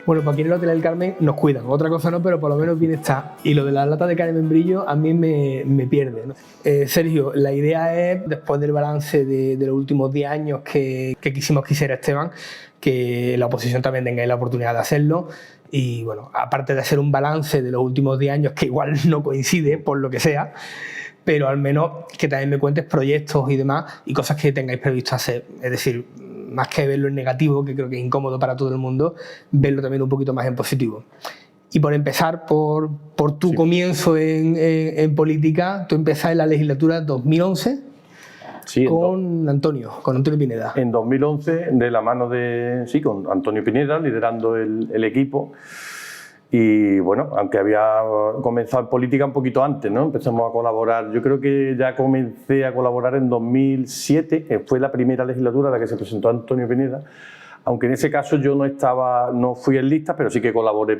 Bueno, pues aquí en el Hotel del Carmen nos cuidan, otra cosa no, pero por lo menos bien está. Y lo de las latas de carne de membrillo a mí me pierde, ¿no? Sergio, la idea es, después del balance de los últimos 10 años que quisimos que hiciera Esteban, que la oposición también tenga la oportunidad de hacerlo. Y bueno, aparte de hacer un balance de los últimos 10 años, que igual no coincide, por lo que sea, pero al menos que también me cuentes proyectos y demás y cosas que tengáis previsto hacer. Es decir, más que verlo en negativo, que creo que es incómodo para todo el mundo, verlo también un poquito más en positivo. Y por empezar, por tu comienzo en política, tú empezaste en la legislatura 2011 con Antonio Pineda. En 2011, de la mano con Antonio Pineda, liderando el equipo. Y bueno, aunque había comenzado en política un poquito antes, ¿no? Empezamos a colaborar. Yo creo que ya comencé a colaborar en 2007, que fue la primera legislatura en la que se presentó Antonio Pineda, aunque en ese caso yo no fui en lista, pero sí que colaboré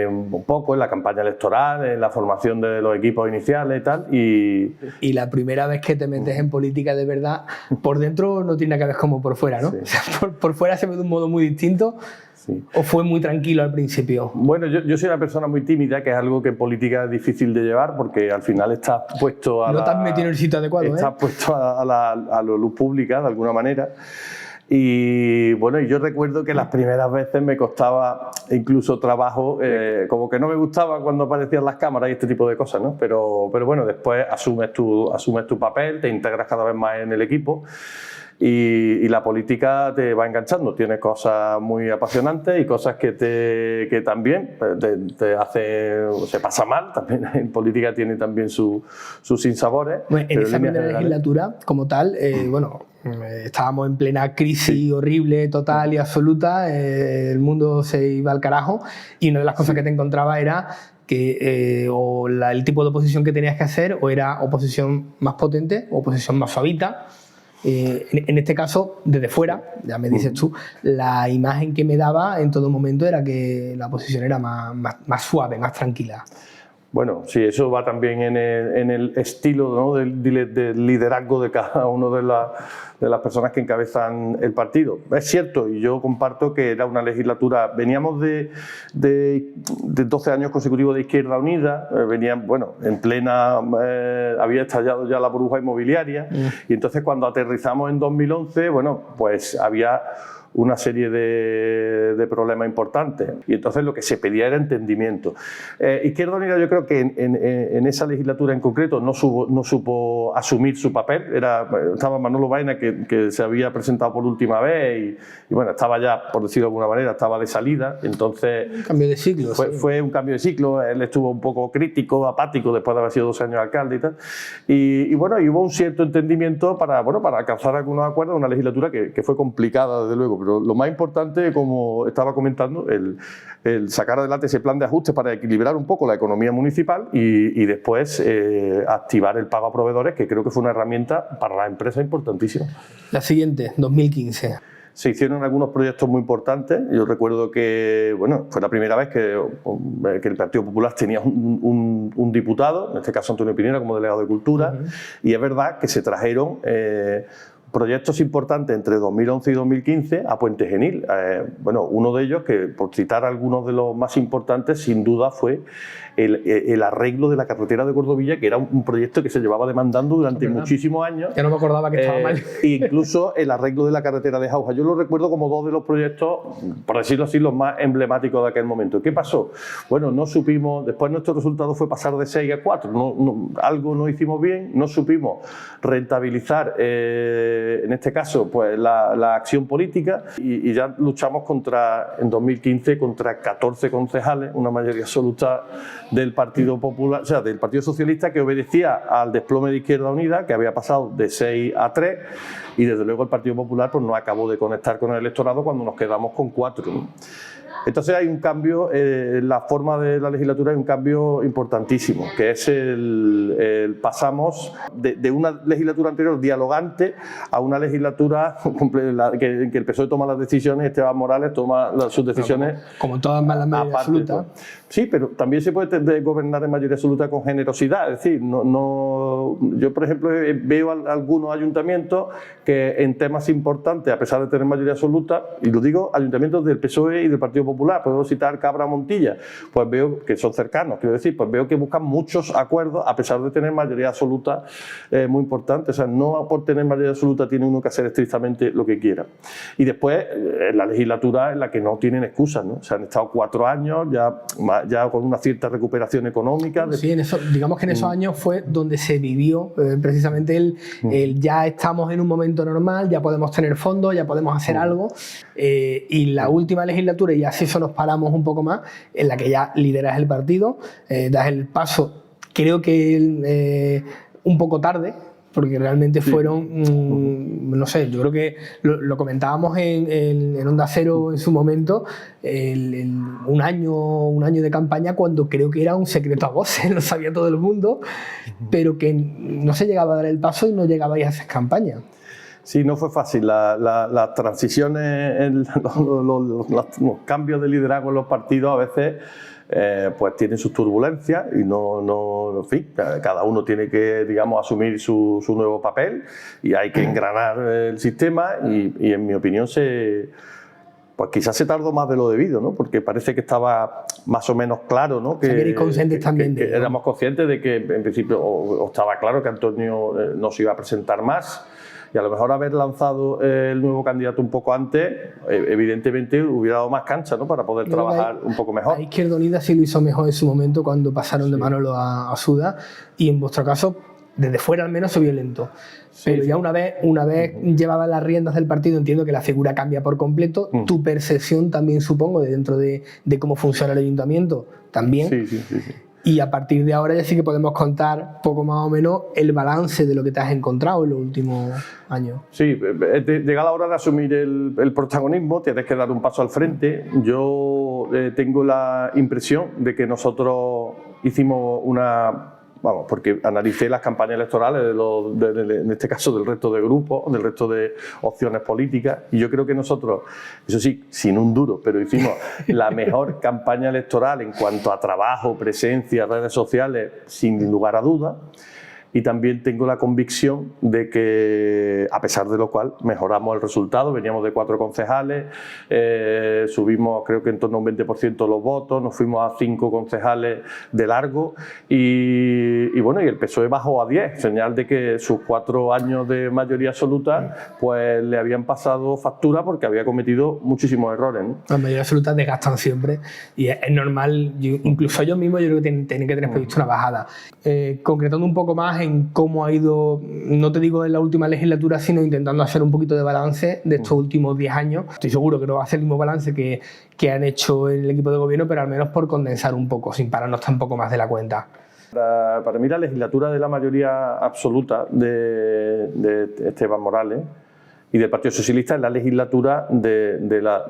un poco en la campaña electoral, en la formación de los equipos iniciales y tal. Y la primera vez que te metes en política de verdad, por dentro no tiene que ver como por fuera, ¿no? Sí. O sea, por fuera se ve de un modo muy distinto. Sí. ¿O fue muy tranquilo al principio? Bueno, yo soy una persona muy tímida, que es algo que en política es difícil de llevar, porque al final estás puesto a no te has metido en el sitio adecuado, estás puesto a la luz pública, de alguna manera. Y bueno, yo recuerdo que las primeras veces me costaba incluso trabajo, como que no me gustaba cuando aparecían las cámaras y este tipo de cosas, ¿no? Pero bueno, después asumes tu papel, te integras cada vez más en el equipo. Y la política te va enganchando, tienes cosas muy apasionantes y cosas que también te hace, se pasa mal, también en política tiene también sus sinsabores. Bueno, en esa primera legislatura, como tal, bueno, estábamos en plena crisis horrible, total y absoluta, el mundo se iba al carajo y una de las cosas que te encontraba era que el tipo de oposición que tenías que hacer o era oposición más potente o oposición más suavita. En este caso, desde fuera, ya me dices tú, la imagen que me daba en todo momento era que la oposición era más suave, más tranquila. Bueno, sí, eso va también en el estilo, ¿no?, del liderazgo de cada una de las personas que encabezan el partido. Es cierto, y yo comparto que era una legislatura, veníamos de 12 años consecutivos de Izquierda Unida, bueno, en plena, había estallado ya la burbuja inmobiliaria, y entonces cuando aterrizamos en 2011, bueno, pues había una serie de problemas importantes y entonces lo que se pedía era entendimiento. Izquierda Unida, yo creo que en esa legislatura en concreto no supo asumir su papel. Estaba Manolo Baena, que se había presentado por última vez y bueno, estaba ya, por decirlo de alguna manera, estaba de salida, entonces un cambio de ciclo. Fue un cambio de ciclo. Él estuvo un poco crítico, apático después de haber sido 2 años alcalde y tal, y bueno, y hubo un cierto entendimiento para alcanzar algunos acuerdos, una legislatura que fue complicada, desde luego. Pero lo más importante, como estaba comentando, el sacar adelante ese plan de ajustes para equilibrar un poco la economía municipal y después activar el pago a proveedores, que creo que fue una herramienta para las empresas importantísima. La siguiente, 2015. Se hicieron algunos proyectos muy importantes. Yo recuerdo que bueno, fue la primera vez que el Partido Popular tenía un diputado, en este caso Antonio Pineda, como delegado de Cultura, y es verdad que se trajeron proyectos importantes entre 2011 y 2015 a Puente Genil. Bueno, uno de ellos, que por citar algunos de los más importantes, sin duda fue el arreglo de la carretera de Cordovilla, que era un proyecto que se llevaba demandando durante muchísimos años. Ya no me acordaba que estaba mal. E incluso el arreglo de la carretera de Jauja. Yo lo recuerdo como 2 de los proyectos, por decirlo así, los más emblemáticos de aquel momento. ¿Qué pasó? Bueno, no supimos, después nuestro resultado fue pasar de 6 a 4. Algo no hicimos bien, no supimos rentabilizar, en este caso, pues la acción política y ya luchamos en 2015 contra 14 concejales, una mayoría absoluta del Partido Popular, o sea, del Partido Socialista, que obedecía al desplome de Izquierda Unida, que había pasado de 6 a 3, y desde luego el Partido Popular pues no acabó de conectar con el electorado cuando nos quedamos con 4, ¿no? Entonces hay un cambio, en la forma de la legislatura hay un cambio importantísimo, que es pasamos de una legislatura anterior dialogante a una legislatura en que el PSOE toma las decisiones, Esteban Morales toma sus decisiones. Como todas las mayorías absolutas. Sí, pero también se puede gobernar en mayoría absoluta con generosidad. Es decir, yo, por ejemplo, veo algunos ayuntamientos que en temas importantes, a pesar de tener mayoría absoluta, y lo digo, ayuntamientos del PSOE y del Partido Popular, puedo citar Cabra, Montilla, pues veo que son cercanos, quiero decir, pues veo que buscan muchos acuerdos a pesar de tener mayoría absoluta muy importante. O sea, no por tener mayoría absoluta tiene uno que hacer estrictamente lo que quiera. Y después, la legislatura en la que no tienen excusas, ¿no? O sea, han estado 4 años, ya con una cierta recuperación económica. Sí, digamos que en esos años fue donde se vivió precisamente el ya estamos en un momento normal, ya podemos tener fondos, ya podemos hacer algo. Y la última legislatura, y así eso nos paramos un poco más, en la que ya lideras el partido, das el paso, creo que un poco tarde, porque realmente fueron, no sé, yo creo que lo comentábamos en Onda Cero en su momento, un año de campaña cuando creo que era un secreto a voces, lo sabía todo el mundo, pero que no se llegaba a dar el paso y no llegabais a hacer campaña. Sí, no fue fácil. Las transiciones, los cambios de liderazgo en los partidos a veces pues tienen sus turbulencias y en fin, cada uno tiene que, digamos, asumir su nuevo papel y hay que engranar el sistema y en mi opinión pues quizás se tardó más de lo debido, ¿no? Porque parece que estaba más o menos claro, ¿no? Que conscientes también que éramos conscientes de que en principio o estaba claro que Antonio no se iba a presentar más. Y a lo mejor haber lanzado el nuevo candidato un poco antes, evidentemente hubiera dado más cancha, ¿no? Para poder trabajar un poco mejor. La Izquierda Unida sí lo hizo mejor en su momento cuando pasaron de Manolo a Suda, y en vuestro caso, desde fuera al menos, se vio lento. Pero ya una vez llevaba las riendas del partido, entiendo que la figura cambia por completo. Tu percepción también, supongo, dentro de cómo funciona el ayuntamiento, también. Sí. Y a partir de ahora ya sí que podemos contar poco más o menos el balance de lo que te has encontrado en los últimos años. Sí, llega la hora de asumir el protagonismo, tienes que dar un paso al frente. Yo tengo la impresión de que nosotros hicimos porque analicé las campañas electorales en este caso del resto de grupos, del resto de opciones políticas, y yo creo que nosotros, eso sí, sin un duro, pero hicimos la mejor campaña electoral en cuanto a trabajo, presencia, redes sociales, sin lugar a dudas. Y también tengo la convicción de que, a pesar de lo cual, mejoramos el resultado. Veníamos de 4 concejales, subimos creo que en torno a un 20% los votos, nos fuimos a 5 concejales de largo y bueno, y el PSOE bajó a 10, señal de que sus 4 años de mayoría absoluta pues le habían pasado factura porque había cometido muchísimos errores, ¿no? Las mayorías absolutas desgastan siempre y es normal, incluso yo mismo yo creo que tienen que tener previsto una bajada. Concretando un poco más en cómo ha ido, no te digo en la última legislatura, sino intentando hacer un poquito de balance de estos últimos 10 años. Estoy seguro que no va a ser el mismo balance que han hecho el equipo de gobierno, pero al menos por condensar un poco, sin pararnos tampoco más de la cuenta. Para mí la legislatura de la mayoría absoluta de Esteban Morales y del Partido Socialista es la legislatura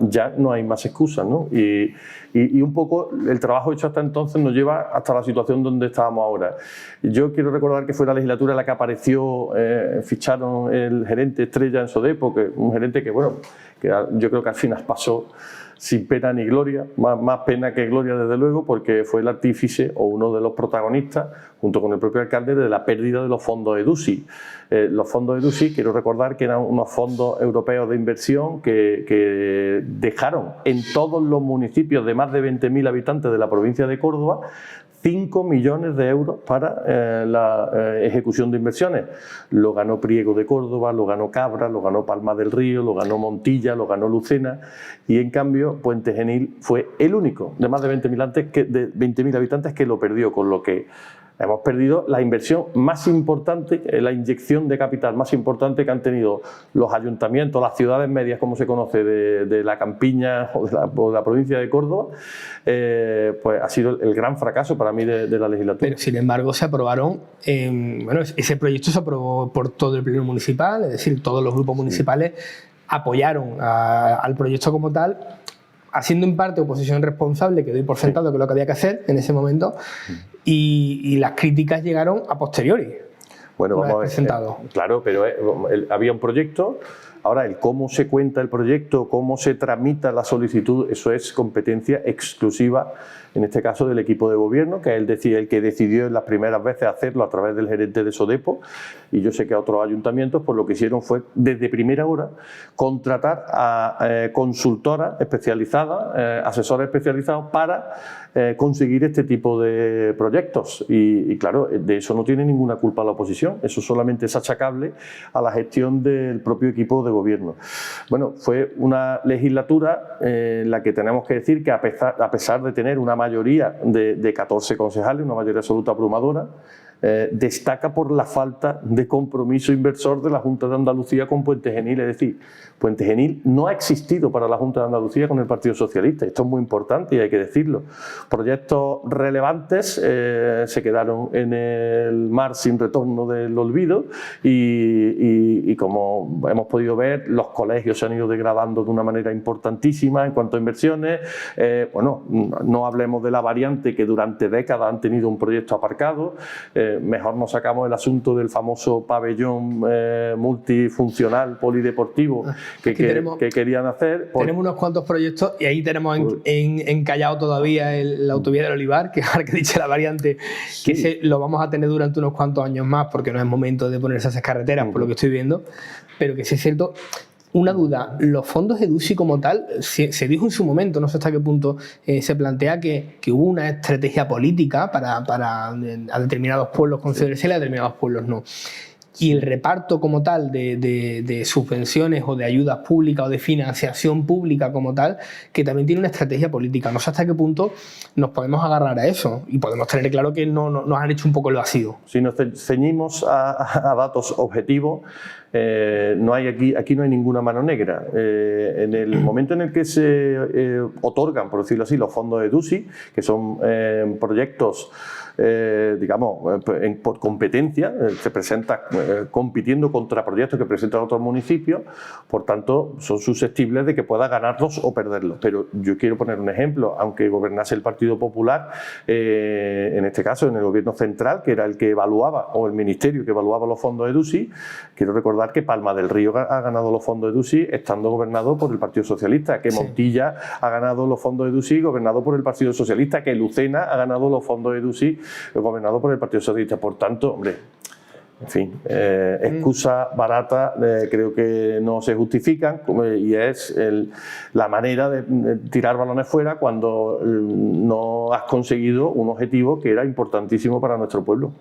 ya no hay más excusas, ¿no? Y un poco el trabajo hecho hasta entonces nos lleva hasta la situación donde estábamos ahora. Yo quiero recordar que fue la legislatura en la que apareció, ficharon el gerente estrella en Sodepo, un gerente que, bueno, que yo creo que al final pasó sin pena ni gloria, más pena que gloria desde luego, porque fue el artífice o uno de los protagonistas, junto con el propio alcalde, de la pérdida de los fondos EDUSI. Los fondos EDUSI, quiero recordar que eran unos fondos europeos de inversión que dejaron en todos los municipios de más de 20.000 habitantes de la provincia de Córdoba 5 millones de euros para la ejecución de inversiones. Lo ganó Priego de Córdoba, lo ganó Cabra, lo ganó Palma del Río, lo ganó Montilla, lo ganó Lucena, y en cambio Puente Genil fue el único de más de 20.000 habitantes que lo perdió, con lo que hemos perdido la inversión más importante, la inyección de capital más importante que han tenido los ayuntamientos, las ciudades medias, como se conoce, de la campiña o de la provincia de Córdoba. Pues ha sido el gran fracaso para mí de la legislatura. Pero sin embargo se aprobaron, bueno, ese proyecto se aprobó por todo el pleno municipal, es decir, todos los grupos municipales apoyaron al proyecto como tal. haciendo en parte oposición responsable, que doy por sentado que es lo que había que hacer en ese momento, y las críticas llegaron a posteriori. Bueno, vamos a ver, presentado. Claro, pero había un proyecto. Ahora, el cómo se cuenta el proyecto, cómo se tramita la solicitud, eso es competencia exclusiva, en este caso del equipo de gobierno, que es el que decidió en las primeras veces hacerlo a través del gerente de SODEPO, y yo sé que a otros ayuntamientos pues lo que hicieron fue desde primera hora contratar a consultoras especializadas, asesores especializados para conseguir este tipo de proyectos, y claro, de eso no tiene ninguna culpa la oposición, eso solamente es achacable a la gestión del propio equipo de gobierno. Bueno, fue una legislatura en la que tenemos que decir que a pesar de tener una mayoría de 14 concejales, una mayoría absoluta abrumadora, destaca por la falta de compromiso inversor de la Junta de Andalucía con Puente Genil. Es decir, Puente Genil no ha existido para la Junta de Andalucía con el Partido Socialista. Esto es muy importante y hay que decirlo. Proyectos relevantes se quedaron en el mar sin retorno del olvido, y como hemos podido ver, los colegios se han ido degradando de una manera importantísima en cuanto a inversiones. Bueno, no hablemos de la variante, que durante décadas han tenido un proyecto aparcado. Mejor nos sacamos el asunto del famoso pabellón multifuncional polideportivo que querían hacer. Tenemos unos cuantos proyectos, y ahí tenemos encallado todavía la autovía del Olivar, que ahora que he dicho la variante, sí, que lo vamos a tener durante unos cuantos años más, porque no es momento de ponerse a hacer carreteras, por lo que estoy viendo, pero que sí es cierto. Una duda, los fondos EDUSI como tal, se dijo en su momento, no sé hasta qué punto se plantea que hubo una estrategia política para a determinados pueblos concederse y a determinados pueblos no. Y el reparto como tal de subvenciones o de ayudas públicas o de financiación pública como tal, que también tiene una estrategia política. No sé hasta qué punto nos podemos agarrar a eso, y podemos tener claro que nos han hecho un poco el vacío. Si nos ceñimos a datos objetivos, no hay aquí no hay ninguna mano negra. En el momento en el que se otorgan, por decirlo así, los fondos de EDUSI, que son proyectos digamos, por competencia, se presenta compitiendo contra proyectos que presentan otros municipios, por tanto son susceptibles de que pueda ganarlos o perderlos. Pero yo quiero poner un ejemplo, aunque gobernase el Partido Popular, en este caso en el gobierno central, que era el que evaluaba, o el ministerio que evaluaba los fondos EDUSI, quiero recordar que Palma del Río ha ganado los fondos EDUSI estando gobernado por el Partido Socialista, que Montilla ha ganado los fondos EDUSI gobernado por el Partido Socialista, que Lucena ha ganado los fondos EDUSI gobernado por el Partido Socialista. Por tanto, hombre, en fin, excusas baratas creo que no se justifican, y es la manera de tirar balones fuera cuando no has conseguido un objetivo que era importantísimo para nuestro pueblo.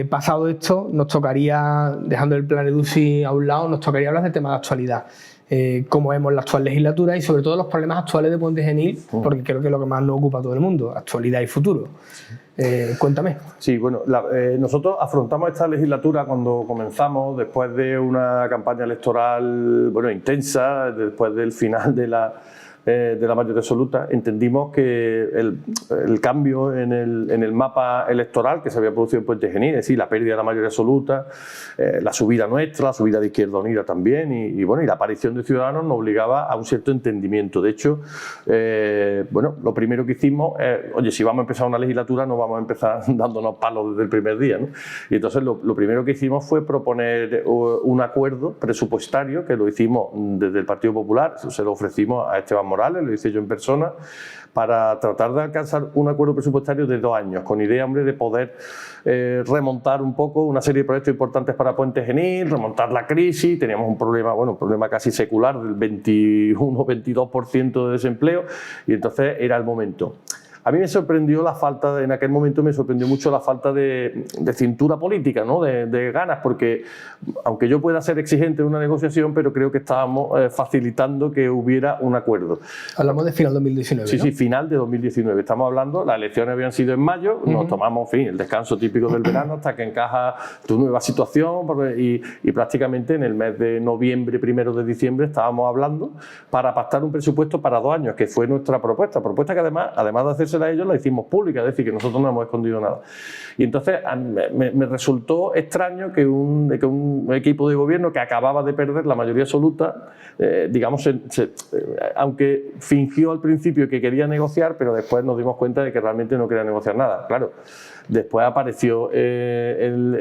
Pasado esto, nos tocaría, dejando el plan EDUSI a un lado, nos tocaría hablar del tema de actualidad. Cómo vemos la actual legislatura y sobre todo los problemas actuales de Puente Genil, porque creo que es lo que más nos ocupa a todo el mundo, actualidad y futuro. Cuéntame. Sí, bueno, nosotros afrontamos esta legislatura cuando comenzamos, después de una campaña electoral intensa, después del final de la mayoría absoluta. Entendimos que el cambio en el mapa electoral que se había producido en Puente Genil, es decir, la pérdida de la mayoría absoluta, la subida nuestra, la subida de Izquierda Unida también, y la aparición de Ciudadanos nos obligaba a un cierto entendimiento. De hecho, lo primero que hicimos es, oye, si vamos a empezar una legislatura no vamos a empezar dándonos palos desde el primer día, ¿no? Y entonces lo primero que hicimos fue proponer un acuerdo presupuestario, que lo hicimos desde el Partido Popular, se lo ofrecimos a Esteban Morales, lo hice yo en persona, para tratar de alcanzar un acuerdo presupuestario de 2 años, con idea, hombre, de poder remontar un poco una serie de proyectos importantes para Puente Genil, remontar la crisis. Teníamos un problema casi secular del 21-22% de desempleo, y entonces era el momento. A mí me sorprendió la falta, en aquel momento me sorprendió mucho la falta de cintura política, ¿no? de ganas, porque aunque yo pueda ser exigente en una negociación, pero creo que estábamos facilitando que hubiera un acuerdo. Hablamos de final de 2019, Sí, ¿no? Sí, final de 2019. Estamos hablando, las elecciones habían sido en mayo, nos tomamos, en fin, el descanso típico del verano hasta que encaja tu nueva situación, y prácticamente en el mes de noviembre, 1 de diciembre, estábamos hablando para pactar un presupuesto para 2 años, que fue nuestra propuesta que además de hacerse escondiéndosela a ellos, la hicimos pública, es decir, que nosotros no hemos escondido nada. Y entonces me resultó extraño que un equipo de gobierno que acababa de perder la mayoría absoluta, digamos, aunque fingió al principio que quería negociar, pero después nos dimos cuenta de que realmente no quería negociar nada. Claro, después apareció el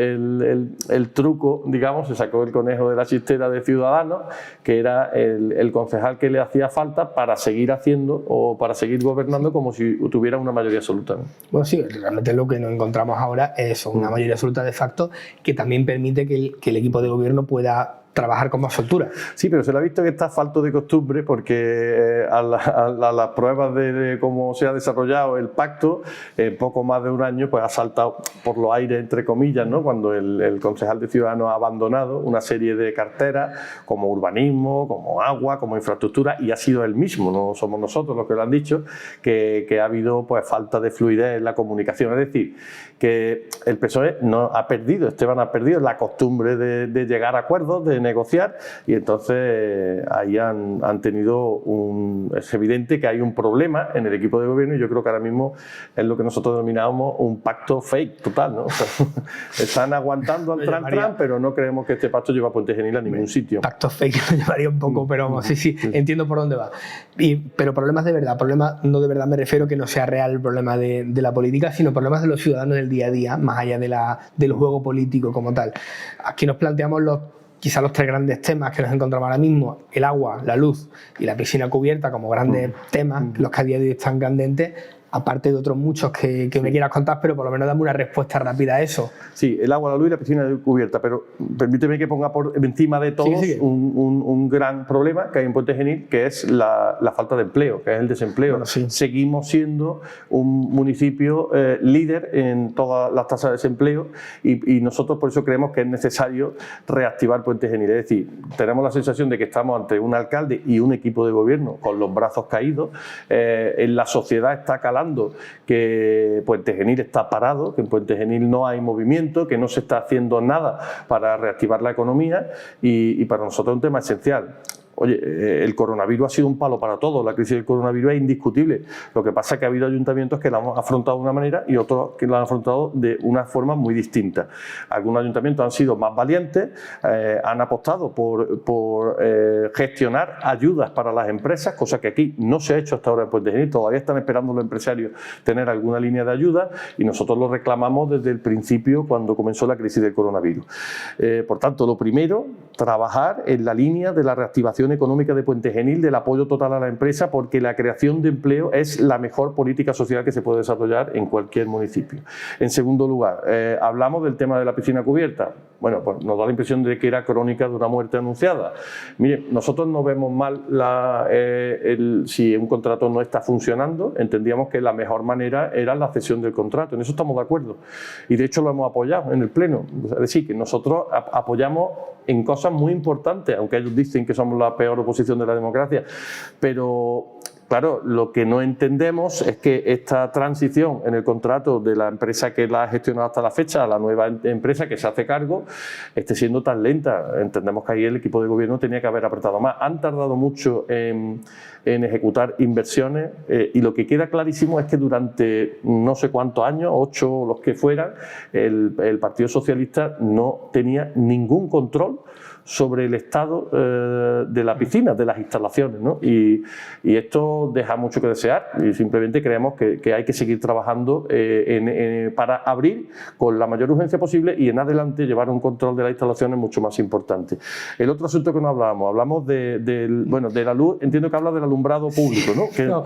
truco, digamos, se sacó el conejo de la chistera de Ciudadanos, que era el concejal que le hacía falta para seguir haciendo o para seguir gobernando como si tuviera una mayoría absoluta, ¿no? Bueno, sí, realmente lo que nos encontramos ahora es una mayoría absoluta de facto que también permite que el equipo de gobierno pueda trabajar con más soltura. Sí, pero se le ha visto que está falto de costumbre porque a las pruebas de cómo se ha desarrollado el pacto, en poco más de un año pues ha saltado por los aires, entre comillas, ¿no? Cuando el concejal de Ciudadanos ha abandonado una serie de carteras como urbanismo, como agua, como infraestructura, y ha sido él mismo, no somos nosotros los que lo han dicho, que ha habido pues falta de fluidez en la comunicación. Es decir, que el PSOE no ha perdido, Esteban ha perdido la costumbre de llegar a acuerdos, de negociar, y entonces ahí han tenido es evidente que hay un problema en el equipo de gobierno, y yo creo que ahora mismo es lo que nosotros denominamos un pacto fake total, ¿no? O sea, están aguantando al Trump, pero no creemos que este pacto lleve a Puente Genil a ningún sitio. Pacto fake lo llevaría un poco, pero sí, entiendo por dónde va. Pero problemas de verdad, problemas no de verdad me refiero que no sea real el problema de la política, sino problemas de los ciudadanos del día a día, más allá del juego político como tal. Aquí nos planteamos quizás los tres grandes temas que nos encontramos ahora mismo: el agua, la luz y la piscina cubierta como grandes temas, los que a día de hoy están candentes, aparte de otros muchos que me quieras contar, pero por lo menos dame una respuesta rápida a eso. Sí, el agua, la luz y la piscina cubierta, pero permíteme que ponga por encima de todos un gran problema que hay en Puente Genil, que es la falta de empleo, que es el desempleo. Bueno, sí. Seguimos siendo un municipio líder en todas las tasas de desempleo, y nosotros por eso creemos que es necesario reactivar Puente Genil. Es decir, tenemos la sensación de que estamos ante un alcalde y un equipo de gobierno con los brazos caídos. En la sociedad está calando que Puente Genil está parado, que en Puente Genil no hay movimiento, que no se está haciendo nada para reactivar la economía, y para nosotros es un tema esencial. Oye, el coronavirus ha sido un palo para todos, la crisis del coronavirus es indiscutible. Lo que pasa es que ha habido ayuntamientos que la han afrontado de una manera y otros que la han afrontado de una forma muy distinta. Algunos ayuntamientos han sido más valientes, han apostado por gestionar ayudas para las empresas, cosa que aquí no se ha hecho hasta ahora en Puente Genil. Todavía están esperando los empresarios tener alguna línea de ayuda, y nosotros lo reclamamos desde el principio cuando comenzó la crisis del coronavirus. Por tanto, lo primero, trabajar en la línea de la reactivación económica de Puente Genil, del apoyo total a la empresa, porque la creación de empleo es la mejor política social que se puede desarrollar en cualquier municipio. En segundo lugar, hablamos del tema de la piscina cubierta. Bueno, pues nos da la impresión de que era crónica de una muerte anunciada. Mire, nosotros no vemos mal si un contrato no está funcionando. Entendíamos que la mejor manera era la cesión del contrato. En eso estamos de acuerdo. Y de hecho lo hemos apoyado en el Pleno. Es decir, que nosotros apoyamos en cosas muy importantes, aunque ellos dicen que somos la peor oposición de la democracia. Pero claro, lo que no entendemos es que esta transición en el contrato de la empresa que la ha gestionado hasta la fecha a la nueva empresa que se hace cargo esté siendo tan lenta. Entendemos que ahí el equipo de gobierno tenía que haber apretado más. Han tardado mucho en ejecutar inversiones, y lo que queda clarísimo es que durante no sé cuántos años, 8 o los que fueran, el Partido Socialista no tenía ningún control sobre el estado de la piscina, de las instalaciones, ¿no? Y esto deja mucho que desear, y simplemente creemos que hay que seguir trabajando para abrir con la mayor urgencia posible, y en adelante llevar un control de las instalaciones mucho más importante. El otro asunto que no hablamos de la luz. Entiendo que habla del alumbrado público, ¿no? No,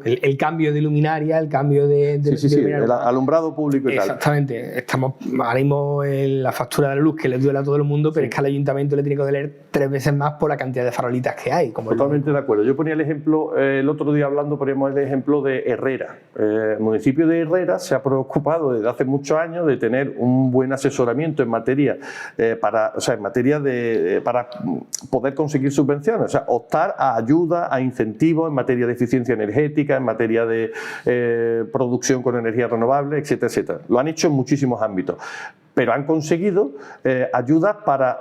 el cambio de luminaria, el cambio de luminaria, el alumbrado público y tal. Exactamente. Estamos ahora mismo en la factura de la luz que le duele a todo el mundo, pero es que al ayuntamiento le tiene que doler 3 veces más por la cantidad de farolitas que hay. Totalmente de acuerdo. Yo ponía el ejemplo, el otro día hablando, poníamos el ejemplo de Herrera. El municipio de Herrera se ha preocupado desde hace muchos años de tener un buen asesoramiento en materia para poder conseguir subvenciones, o sea, optar a ayuda, a incentivos en materia de eficiencia energética, en materia de producción con energía renovable, etcétera, etcétera. Lo han hecho en muchísimos ámbitos. pero han conseguido ayudas para,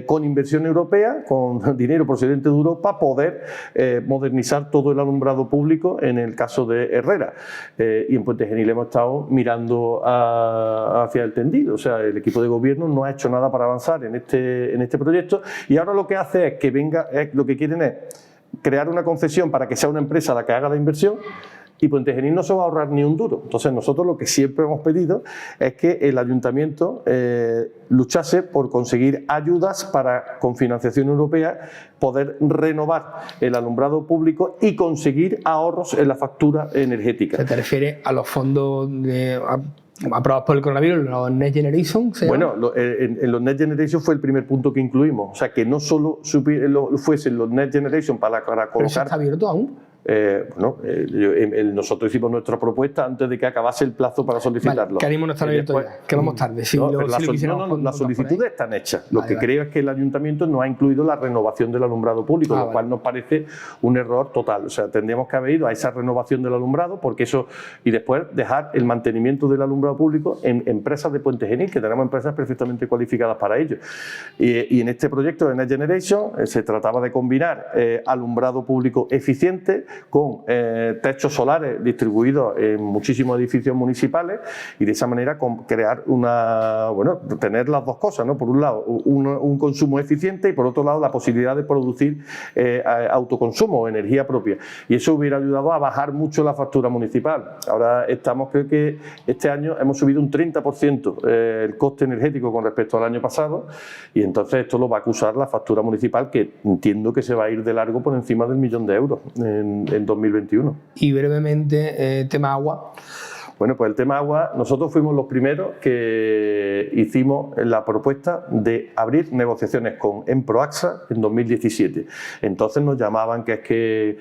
con inversión europea, con dinero procedente de Europa, poder modernizar todo el alumbrado público en el caso de Herrera. Y en Puente Genil hemos estado mirando hacia el tendido, o sea, el equipo de gobierno no ha hecho nada para avanzar en este proyecto, y ahora lo que hace es que venga, lo que quieren es crear una concesión para que sea una empresa la que haga la inversión, y Puente Genil no se va a ahorrar ni un duro. Entonces nosotros lo que siempre hemos pedido es que el ayuntamiento luchase por conseguir ayudas para, con financiación europea, poder renovar el alumbrado público y conseguir ahorros en la factura energética. ¿Te refieres a los fondos aprobados por el coronavirus, los Next Generation? Bueno, en los Next Generation fue el primer punto que incluimos, o sea, que no solo fuesen los Next Generation para colocar... ¿Pero eso está abierto aún? Nosotros hicimos nuestra propuesta antes de que acabase el plazo para solicitarlo. Vale, que ánimo no están abiertos ya, que vamos tarde. Si las solicitudes están hechas. Lo que creo es que el ayuntamiento no ha incluido la renovación del alumbrado público, lo cual nos parece un error total. O sea, tendríamos que haber ido a esa renovación del alumbrado, porque eso, y después dejar el mantenimiento del alumbrado público en empresas de Puente Genil, que tenemos empresas perfectamente cualificadas para ello. Y en este proyecto de Next Generation se trataba de combinar alumbrado público eficiente con techos solares distribuidos en muchísimos edificios municipales, y de esa manera crear tener las dos cosas, ¿no? Por un lado un consumo eficiente, y por otro lado la posibilidad de producir autoconsumo o energía propia, y eso hubiera ayudado a bajar mucho la factura municipal. Ahora creo que este año hemos subido un 30% el coste energético con respecto al año pasado, y entonces esto lo va a acusar la factura municipal, que entiendo que se va a ir de largo por encima del 1.000.000 de euros en 2021. Y brevemente, tema agua. Bueno, pues el tema agua, nosotros fuimos los primeros que hicimos la propuesta de abrir negociaciones con Emproaxa en 2017. Entonces nos llamaban que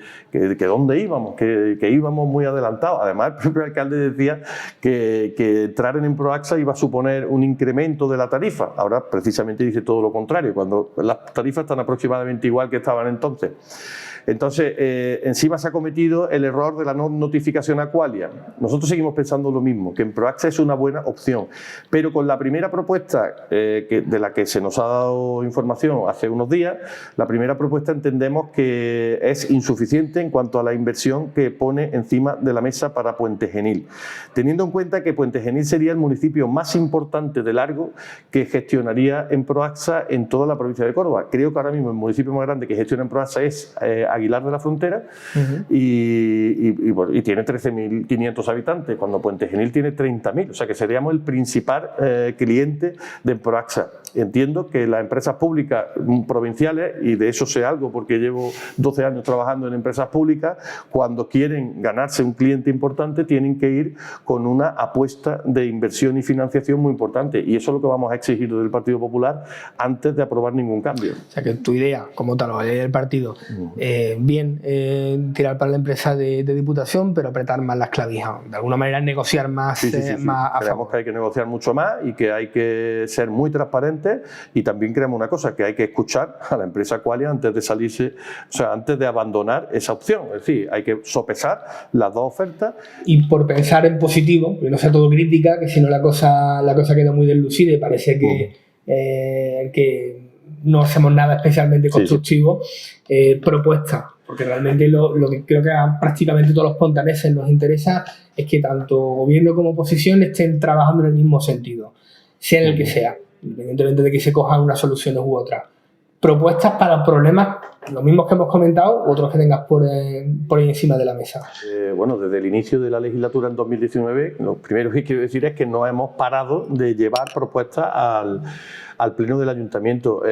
dónde íbamos, que íbamos muy adelantados. Además, el propio alcalde decía que entrar en Emproaxa iba a suponer un incremento de la tarifa. Ahora precisamente dice todo lo contrario, cuando las tarifas están aproximadamente igual que estaban entonces. Entonces, encima se ha cometido el error de la no notificación a Aqualia. Nosotros seguimos pensando lo mismo, que Emproaxa es una buena opción, pero con la primera propuesta de la que se nos ha dado información hace unos días, la primera propuesta entendemos que es insuficiente en cuanto a la inversión que pone encima de la mesa para Puente Genil, teniendo en cuenta que Puente Genil sería el municipio más importante de largo que gestionaría Emproaxa en toda la provincia de Córdoba. Creo que ahora mismo el municipio más grande que gestiona Emproaxa es Aguilar de la Frontera, y tiene 13.500 habitantes, cuando Puente Genil tiene 30.000, o sea que seríamos el principal cliente de Emproaxa. Entiendo que las empresas públicas provinciales, y de eso sé algo porque llevo 12 años trabajando en empresas públicas, cuando quieren ganarse un cliente importante tienen que ir con una apuesta de inversión y financiación muy importante, y eso es lo que vamos a exigir desde el Partido Popular antes de aprobar ningún cambio. O sea que tu idea, como tal, la idea del partido, tirar para la empresa de Diputación, pero apretar más las clavijas, de alguna manera negociar más. Sí. Creemos que hay que negociar mucho más y que hay que ser muy transparentes, y también creemos una cosa, que hay que escuchar a la empresa Aqualia antes de salirse, o sea, antes de abandonar esa opción. Es decir, hay que sopesar las dos ofertas. Y por pensar en positivo, que no sea todo crítica, que si no la cosa queda muy deslucida y parece que no hacemos nada especialmente constructivo. Propuesta, porque realmente lo que creo que a prácticamente todos los pontaneses nos interesa es que tanto gobierno como oposición estén trabajando en el mismo sentido, sea en el que sea, independientemente de que se cojan unas soluciones u otras. Propuestas para problemas, los mismos que hemos comentado, otros que tengas por ahí encima de la mesa. Bueno, desde el inicio de la legislatura en 2019, lo primero que quiero decir es que no hemos parado de llevar propuestas al pleno del ayuntamiento,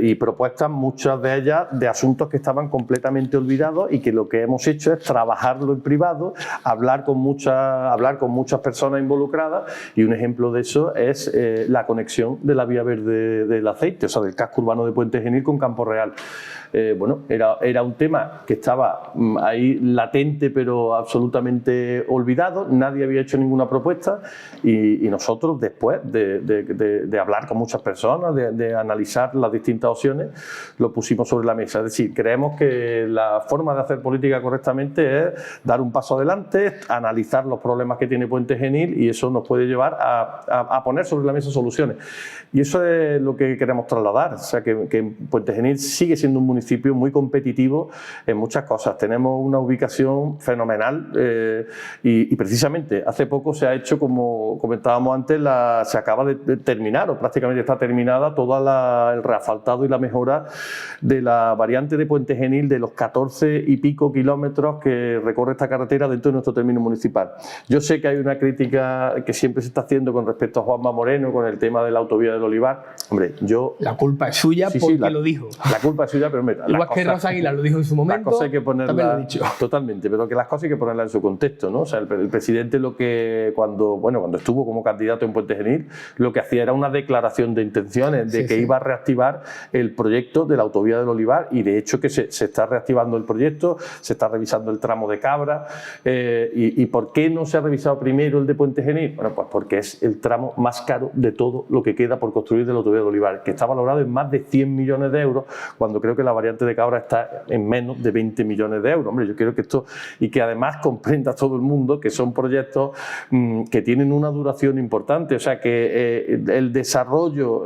y propuestas, muchas de ellas de asuntos que estaban completamente olvidados, y que lo que hemos hecho es trabajarlo en privado, hablar con muchas personas involucradas, y un ejemplo de eso es la conexión de la vía verde del aceite, o sea, del casco urbano de Puente Genil con Campo Real. Bueno, era un tema que estaba ahí latente pero absolutamente olvidado, nadie había hecho ninguna propuesta, y nosotros, después de hablar con muchas muchas personas, de analizar las distintas opciones, lo pusimos sobre la mesa. Es decir, creemos que la forma de hacer política correctamente es dar un paso adelante, analizar los problemas que tiene Puente Genil, y eso nos puede llevar a poner sobre la mesa soluciones. Y eso es lo que queremos trasladar, o sea, que Puente Genil sigue siendo un municipio muy competitivo en muchas cosas. Tenemos una ubicación fenomenal y precisamente hace poco se ha hecho, como comentábamos antes, se acaba de terminar, o prácticamente está terminada, todo el reasfaltado y la mejora de la variante de Puente Genil, de los 14 y pico kilómetros que recorre esta carretera dentro de nuestro término municipal. Yo sé que hay una crítica que siempre se está haciendo con respecto a Juanma Moreno, con el tema de la autovía del Olivar. Hombre, la culpa es suya porque lo dijo. La culpa es suya, pero hombre, igual que Rosa Aguilar lo dijo en su momento, las cosas hay que ponerlas, también lo he dicho. Totalmente, pero que las cosas hay que ponerlas en su contexto, ¿no? O sea, el presidente cuando estuvo como candidato en Puente Genil, lo que hacía era una declaración de intenciones de que iba a reactivar el proyecto de la autovía del Olivar, y de hecho que se está reactivando el proyecto, se está revisando el tramo de Cabra. ¿Y por qué no se ha revisado primero el de Puente Genil? Bueno, pues porque es el tramo más caro de todo lo que queda por construir de la autovía del Olivar, que está valorado en más de 100 millones de euros, cuando creo que la variante de Cabra está en menos de 20 millones de euros. Hombre, yo quiero que esto, y que además comprenda todo el mundo que son proyectos que tienen una duración importante, o sea que el desarrollo,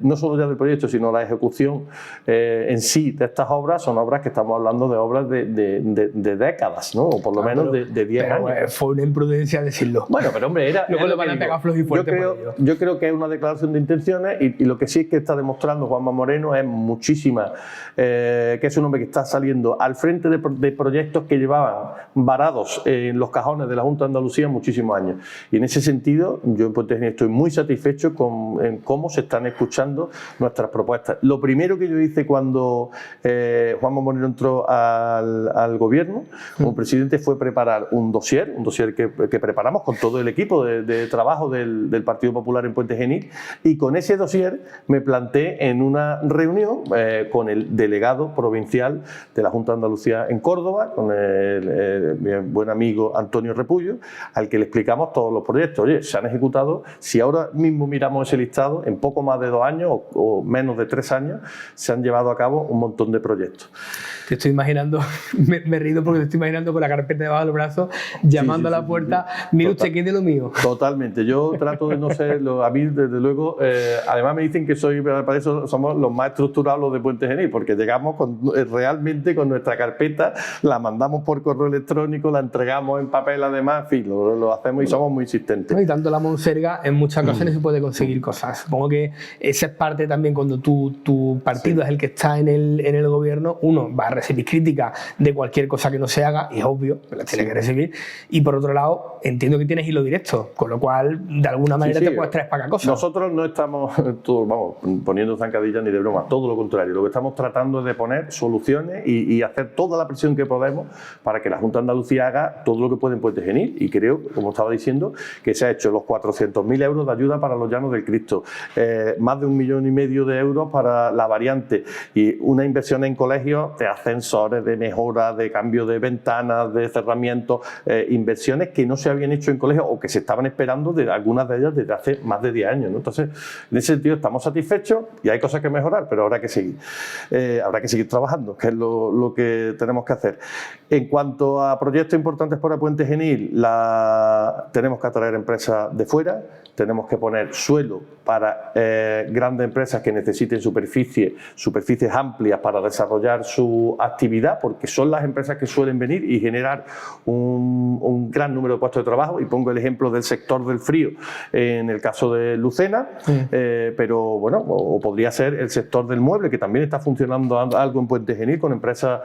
no solo ya del proyecto, sino la ejecución en sí de estas obras, son obras que estamos hablando de obras de décadas, ¿no? O por lo menos de 10 años. Fue una imprudencia decirlo. Bueno, pero hombre, luego le van a pegar flojo y fuerte. Yo creo que es una declaración de intenciones, y lo que sí es que está demostrando Juanma Moreno es muchísima, que es un hombre que está saliendo al frente de proyectos que llevaban varados en los cajones de la Junta de Andalucía muchísimos años. Y en ese sentido, yo en Puente Genil estoy muy satisfecho en cómo se están escuchando nuestras propuestas. Lo primero que yo hice cuando Juanma Moreno entró al gobierno como presidente fue preparar un dossier que preparamos con todo el equipo de trabajo del Partido Popular en Puente Genil, y con ese dossier me planté en una reunión con el delegado provincial de la Junta de Andalucía en Córdoba, con mi buen amigo Antonio Repullo, al que le explicamos todos los proyectos. Oye, se han ejecutado, si ahora mismo miramos ese listado, en poco más de 2 años o menos de 3 años, se han llevado a cabo un montón de proyectos. Te estoy imaginando, me he reído porque te estoy imaginando con la carpeta debajo del brazo, llamando a la puerta, mire usted, ¿qué es de lo mío? Totalmente, yo trato de no ser, a mí desde luego, además me dicen que para eso somos los más estructurados los de Puente Genil, porque llegamos realmente con nuestra carpeta, la mandamos por correo electrónico, la entregamos en papel además, en fin, lo hacemos y somos muy insistentes. Y tanto la monserga, en muchas ocasiones se puede conseguir cosas. Supongo que esa es parte también cuando tu partido es el que está en el gobierno, uno va a recibir críticas de cualquier cosa que no se haga, y es obvio, las tiene que recibir, y por otro lado, entiendo que tienes hilo directo, con lo cual, de alguna manera te puedes traer para acá cosas. Nosotros no estamos poniendo zancadillas ni de broma, todo lo contrario, lo que estamos tratando es de poner soluciones y hacer toda la presión que podemos para que la Junta de Andalucía haga todo lo que puede en Puente Genil, y creo, como estaba diciendo, que se ha hecho los 400.000 euros de ayuda para los Llanos del Cristo, más de 1,5 millones de euros para la variante, y una inversión en colegios de ascensores, de mejora, de cambio de ventanas, de cerramientos, inversiones que no se habían hecho en colegios o que se estaban esperando, de algunas de ellas desde hace más de 10 años, ¿no? Entonces, en ese sentido estamos satisfechos y hay cosas que mejorar, pero habrá que seguir trabajando, que es lo que tenemos que hacer. En cuanto a proyectos importantes para Puente Genil, tenemos que atraer empresas de fuera, tenemos que poner suelo para grandes empresas que necesiten superficies amplias para desarrollar su actividad, porque son las empresas que suelen venir y generar un gran número de puestos de trabajo. Y pongo el ejemplo del sector del frío en el caso de Lucena, pero bueno, o podría ser el sector del mueble, que también está funcionando algo en Puente Genil con empresas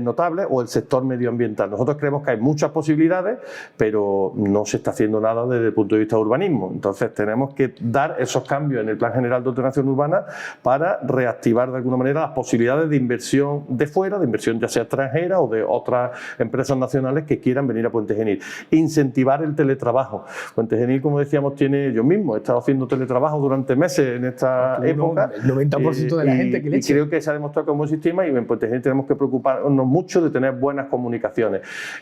notables, o el sector medioambiental. Nosotros creemos que hay muchas posibilidades, pero no se está haciendo nada desde el punto de vista de urbanismo. Entonces tenemos que dar esos cambios en el Plan General de Ordenación Urbana para reactivar de alguna manera las posibilidades de inversión de fuera, de inversión ya sea extranjera o de otras empresas nacionales que quieran venir a Puente Genil. Incentivar el teletrabajo. Puente Genil, como decíamos, yo mismo he estado haciendo teletrabajo durante meses en esta época. El 90% de la gente que le echa. Y creo que se ha demostrado como un sistema, y en Puente Genil tenemos que preocuparnos mucho de tener buenas comunicaciones.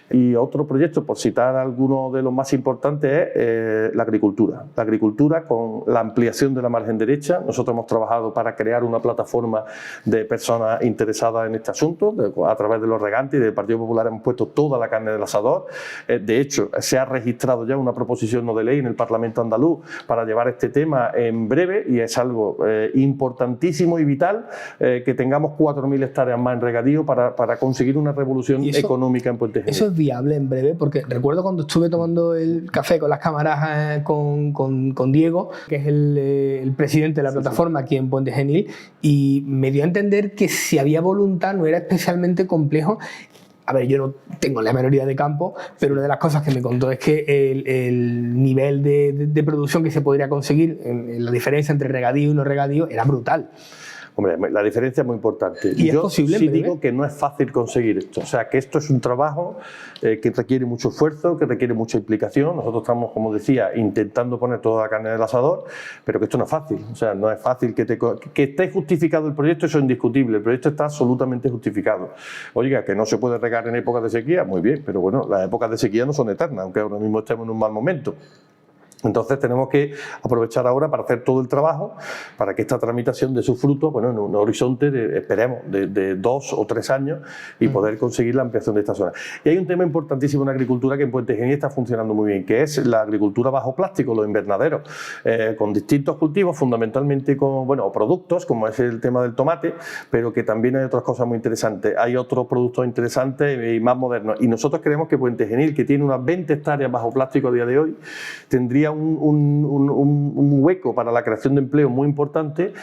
Y otro proyecto, por citar alguno de los más importantes, es la agricultura. La agricultura con la ampliación ampliación de la margen derecha. Nosotros hemos trabajado para crear una plataforma de personas interesadas en este asunto, a través de los regantes y del Partido Popular hemos puesto toda la carne del asador. De hecho, se ha registrado ya una proposición no de ley en el Parlamento andaluz para llevar este tema en breve y es algo importantísimo y vital que tengamos 4.000 hectáreas más en regadío para conseguir una revolución económica en Puente Genil. ¿Eso es viable en breve? Porque recuerdo cuando estuve tomando el café con las cámaras con Diego, que es el presidente de la plataforma aquí en Puente Genil, y me dio a entender que si había voluntad no era especialmente complejo. A ver, yo no tengo la menor idea de campo, pero una de las cosas que me contó es que el nivel de producción que se podría conseguir, la diferencia entre regadío y no regadío, era brutal. Hombre, la diferencia es muy importante. ¿Y es posible? Sí digo que no es fácil conseguir esto. O sea, que esto es un trabajo que requiere mucho esfuerzo, que requiere mucha implicación. Nosotros estamos, como decía, intentando poner toda la carne en el asador, pero que esto no es fácil. O sea, no es fácil que esté justificado el proyecto, eso es indiscutible. El proyecto está absolutamente justificado. Oiga, que no se puede regar en épocas de sequía, muy bien, pero bueno, las épocas de sequía no son eternas, aunque ahora mismo estemos en un mal momento. Entonces tenemos que aprovechar ahora para hacer todo el trabajo para que esta tramitación dé su fruto, bueno, en un horizonte esperemos de 2 o 3 años y poder conseguir la ampliación de esta zona. Y hay un tema importantísimo en agricultura que en Puente Genil está funcionando muy bien, que es la agricultura bajo plástico, los invernaderos, con distintos cultivos, fundamentalmente con productos, como es el tema del tomate, pero que también hay otras cosas muy interesantes. Hay otros productos interesantes y más modernos. Y nosotros creemos que Puente Genil, que tiene unas 20 hectáreas bajo plástico a día de hoy, tendría un hueco para la creación de empleo muy importante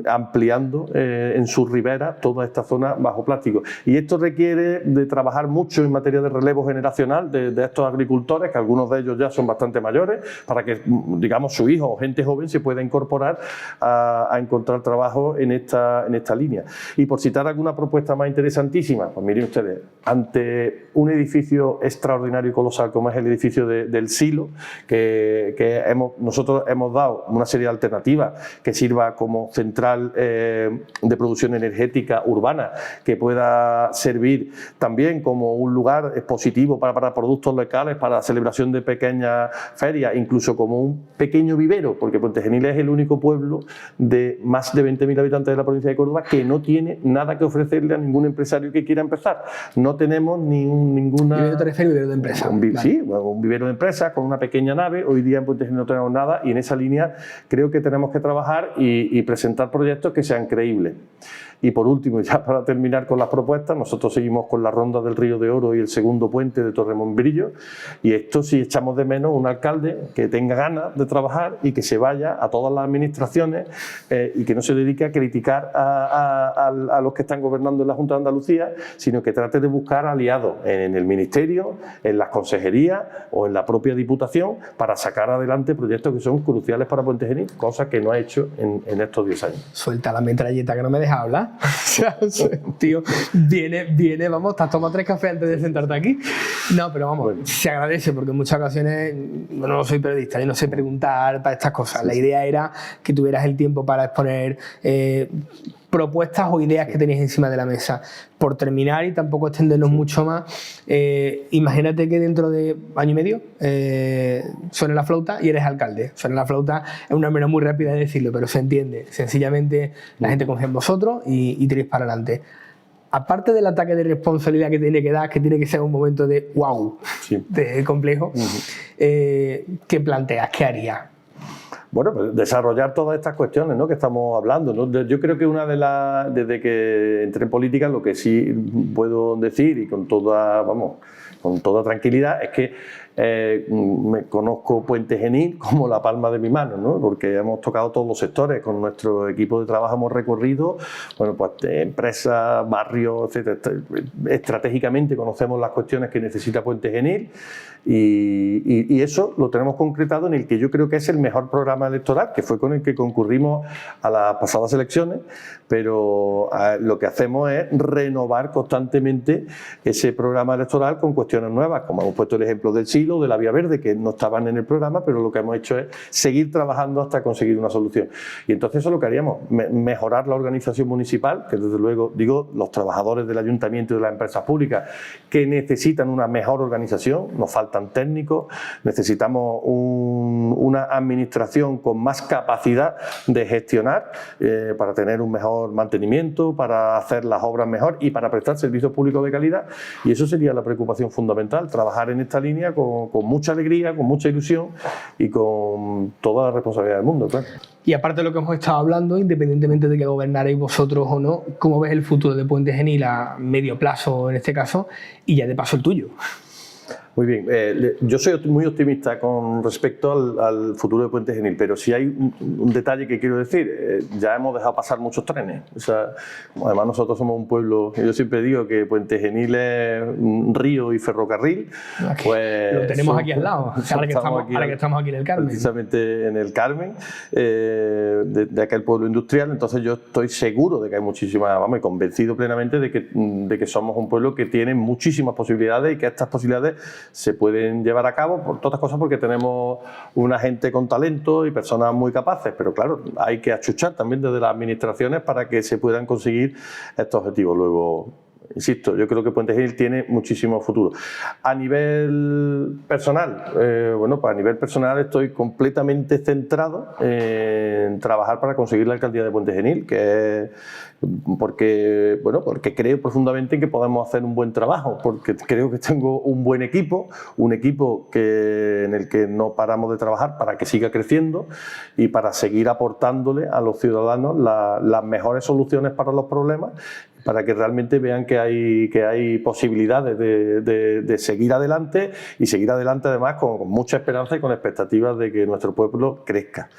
ampliando en sus riberas toda esta zona bajo plástico. Y esto requiere de trabajar mucho en materia de relevo generacional de estos agricultores, que algunos de ellos ya son bastante mayores, para que, digamos, su hijo o gente joven se pueda incorporar a encontrar trabajo en esta línea. Y por citar alguna propuesta más interesantísima, pues miren ustedes, ante un edificio extraordinario y colosal como es el edificio del Silo, que nosotros hemos dado una serie de alternativas que sirva como central de producción energética urbana, que pueda servir también como un lugar expositivo para productos locales, para la celebración de pequeñas ferias, incluso como un pequeño vivero, porque Puente Genil es el único pueblo de más de 20.000 habitantes de la provincia de Córdoba que no tiene nada que ofrecerle a ningún empresario que quiera empezar. No tenemos ninguna... ¿Vivero te refieres? ¿Vivero de empresa? Sí, un vivero de empresa con una pequeña nave. Hoy día en Puente Genil no tenemos nada y en esa línea creo que tenemos que trabajar y presentar proyectos que sean creíbles. Y por último, ya para terminar con las propuestas, nosotros seguimos con la ronda del Río de Oro y el segundo puente de Torremombrillo, y esto sí echamos de menos un alcalde que tenga ganas de trabajar y que se vaya a todas las administraciones y que no se dedique a criticar a los que están gobernando en la Junta de Andalucía, sino que trate de buscar aliados en el Ministerio, en las consejerías o en la propia Diputación para sacar adelante proyectos que son cruciales para Puente Genil, cosa que no ha hecho en estos 10 años. Suelta la metralleta que no me deja hablar. Tío, viene, vamos, te has tomado 3 cafés antes de sentarte aquí. No, pero vamos, se agradece porque en muchas ocasiones, bueno, no soy periodista, yo no sé preguntar para estas cosas. La idea era que tuvieras el tiempo para exponer propuestas o ideas que tenéis encima de la mesa. Por terminar y tampoco extendernos mucho más, imagínate que dentro de año y medio suene la flauta y eres alcalde. Suena la flauta es una manera muy rápida de decirlo, pero se entiende. Sencillamente la gente confía en vosotros y tiréis para adelante. Aparte del ataque de responsabilidad que tiene que dar, que tiene que ser un momento de wow, de complejo, ¿qué planteas? ¿Qué harías? Bueno, pues desarrollar todas estas cuestiones, ¿no?, que estamos hablando, ¿no? Yo creo que desde que entré en política, lo que sí puedo decir y con toda tranquilidad es que me conozco Puente Genil como la palma de mi mano, ¿no?, porque hemos tocado todos los sectores. Con nuestro equipo de trabajo hemos recorrido, empresas, barrios, etcétera. Estratégicamente conocemos las cuestiones que necesita Puente Genil y eso lo tenemos concretado en el que yo creo que es el mejor programa electoral, que fue con el que concurrimos a las pasadas elecciones, pero lo que hacemos es renovar constantemente ese programa electoral con cuestiones nuevas, como hemos puesto el ejemplo del SIL, estilo de la Vía Verde, que no estaban en el programa, pero lo que hemos hecho es seguir trabajando hasta conseguir una solución. Y entonces eso es lo que haríamos, mejorar la organización municipal, que desde luego, digo, los trabajadores del ayuntamiento y de las empresas públicas que necesitan una mejor organización, nos faltan técnicos, necesitamos una administración con más capacidad de gestionar para tener un mejor mantenimiento, para hacer las obras mejor y para prestar servicios públicos de calidad, y eso sería la preocupación fundamental, trabajar en esta línea con mucha alegría, con mucha ilusión y con toda la responsabilidad del mundo, claro. Y aparte de lo que hemos estado hablando, independientemente de que gobernaréis vosotros o no, ¿cómo ves el futuro de Puente Genil a medio plazo en este caso y ya de paso el tuyo? Muy bien, yo soy muy optimista con respecto al futuro de Puente Genil, pero sí hay un detalle que quiero decir, ya hemos dejado pasar muchos trenes, o sea, además nosotros somos un pueblo, yo siempre digo que Puente Genil es un río y ferrocarril, pues lo tenemos aquí al lado, ahora que estamos aquí en el Carmen. Precisamente en el Carmen, de aquel pueblo industrial, entonces yo estoy seguro de que hay muchísimas, vamos, convencido plenamente de que somos un pueblo que tiene muchísimas posibilidades y que estas posibilidades se pueden llevar a cabo, por todas cosas porque tenemos una gente con talento y personas muy capaces, pero claro, hay que achuchar también desde las administraciones para que se puedan conseguir estos objetivos. Luego, insisto, yo creo que Puente Genil tiene muchísimo futuro. A nivel personal, bueno, pues a nivel personal estoy completamente centrado en trabajar para conseguir la alcaldía de Puente Genil, porque creo profundamente en que podemos hacer un buen trabajo, porque creo que tengo un buen equipo, un equipo en el que no paramos de trabajar para que siga creciendo y para seguir aportándole a los ciudadanos las mejores soluciones para los problemas, para que realmente vean que hay posibilidades de seguir adelante y seguir adelante además con mucha esperanza y con expectativas de que nuestro pueblo crezca.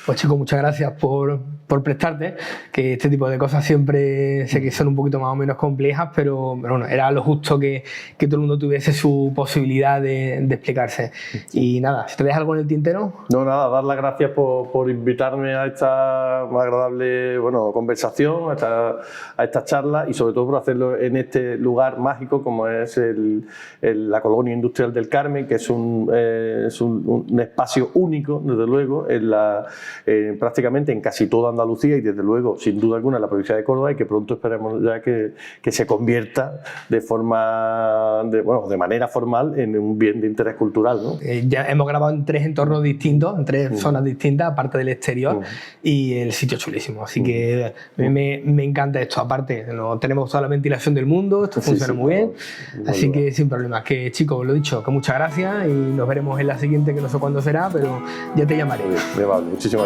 Pues chicos, muchas gracias por prestarte, que este tipo de cosas siempre sé que son un poquito más o menos complejas, pero bueno, era lo justo que todo el mundo tuviese su posibilidad de explicarse. Y nada, si te dejas algo en el tintero. No, nada, dar las gracias por invitarme a esta agradable conversación, a esta charla y sobre todo por hacerlo en este lugar mágico como es la Colonia Industrial del Carmen, que es un espacio único, desde luego, prácticamente en casi toda Andalucía y desde luego, sin duda alguna, en la provincia de Córdoba, y que pronto esperemos ya que se convierta de manera formal en un bien de interés cultural, ¿no? Ya hemos grabado en 3 entornos distintos, en 3 zonas distintas, aparte del exterior, y el sitio es chulísimo, así que me encanta esto. Aparte, no tenemos toda la ventilación del mundo, esto funciona muy bien, así que sin problemas. Que chicos, lo dicho, que muchas gracias y nos veremos en la siguiente, que no sé cuándo será, pero ya te llamaré. Muy bien, muchísimas gracias.